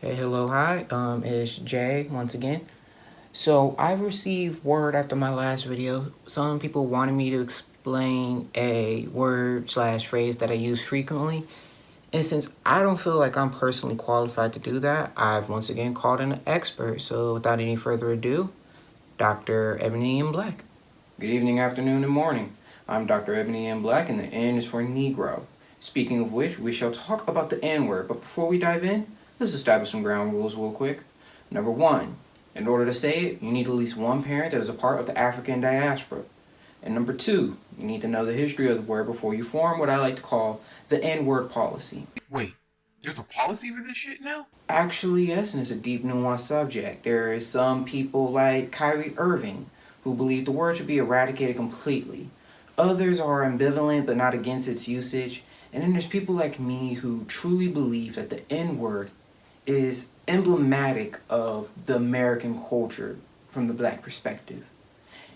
Hey, hello, hi. It's Jay once again. So I've received word after my last video. Some people wanted me to explain a word slash phrase that I use frequently. And since I don't feel like I'm personally qualified to do that, I've once again called in an expert. So without any further ado, Dr. Ebony M. Black. Good evening, afternoon, and morning. I'm Dr. Ebony M. Black, and the N is for Negro. Speaking of which, we shall talk about the N-word, but before we dive in, let's establish some ground rules real quick. Number one, in order to say it, you need at least one parent that is a part of the African diaspora. And number two, you need to know the history of the word before you form what I like to call the N-word policy. Wait, there's a policy for this shit now? Actually, yes, and it's a deep, nuanced subject. There is some people like Kyrie Irving who believe the word should be eradicated completely. Others are ambivalent but not against its usage. And then there's people like me who truly believe that the N-word is emblematic of the American culture from the black perspective.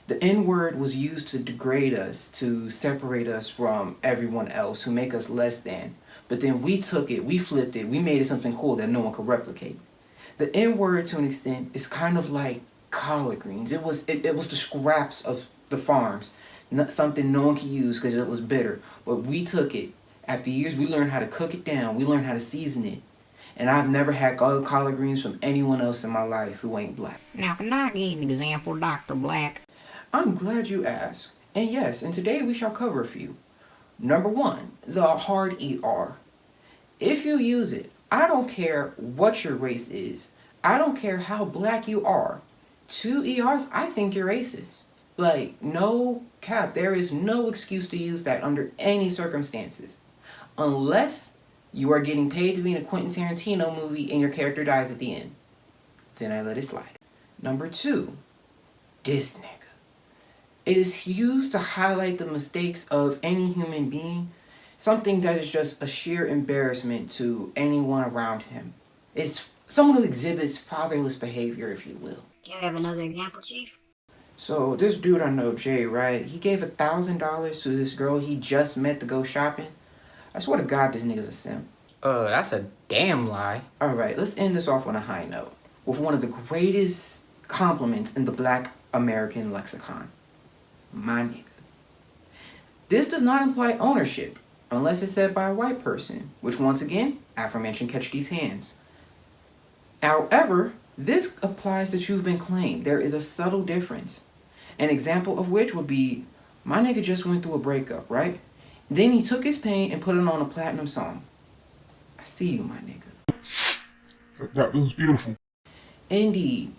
The N-word was used to degrade us, to separate us from everyone else, to make us less than. But then we took it, we flipped it, we made it something cool that no one could replicate. The N-word, to an extent, is kind of like collard greens. It was the scraps of the farms, not something no one could use because it was bitter. But we took it. After years, we learned how to cook it down. We learned how to season it. And I've never had collard greens from anyone else in my life who ain't black. Now, can I get an example, Dr. Black? I'm glad you asked. And yes, and today we shall cover a few. Number one, the hard ER. If you use it, I don't care what your race is. I don't care how black you are. 2 ERs, I think you're racist. Like, no cap, there is no excuse to use that under any circumstances. Unless you are getting paid to be in a Quentin Tarantino movie and your character dies at the end. Then I let it slide. Number two, this nigga. It is used to highlight the mistakes of any human being, something that is just a sheer embarrassment to anyone around him. It's someone who exhibits fatherless behavior, if you will. Do you have another example, Chief? So this dude I know, Jay, right? He gave $1,000 to this girl he just met to go shopping. I swear to God, this nigga's a simp. That's a damn lie. Alright, let's end this off on a high note with one of the greatest compliments in the black American lexicon. My nigga. This does not imply ownership, unless it's said by a white person, which once again, aforementioned catch these hands. However, this applies that you've been claimed. There is a subtle difference. An example of which would be, my nigga just went through a breakup, right? Then he took his pain and put it on a platinum song. I see you, my nigga. That was beautiful. Indeed.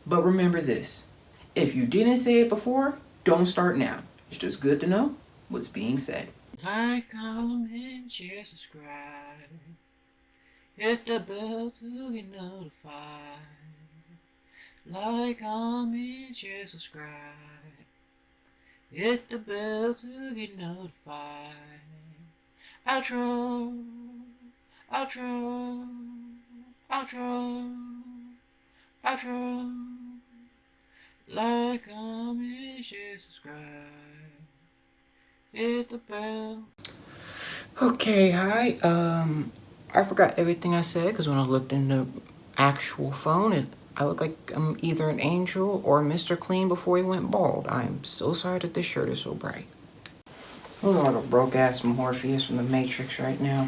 But remember this. If you didn't say it before, don't start now. It's just good to know what's being said. Like, comment, share, subscribe. Hit the bell to get notified. Like, comment, share, subscribe. Hit the bell to get notified. Outro, outro, outro, outro. Like, comment, share, subscribe. Hit the bell. Okay, hi. I forgot everything I said because when I looked in the actual phone, I look like I'm either an angel or Mr. Clean before he went bald. I am so sorry that this shirt is so bright. I look like a broke-ass Morpheus from the Matrix right now.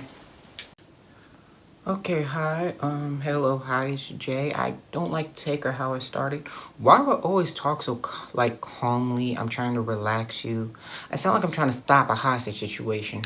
Okay, hi. Hello, hi, it's Jay. I don't like to take or how it started. Why do I always talk so, calmly? I'm trying to relax you. I sound like I'm trying to stop a hostage situation.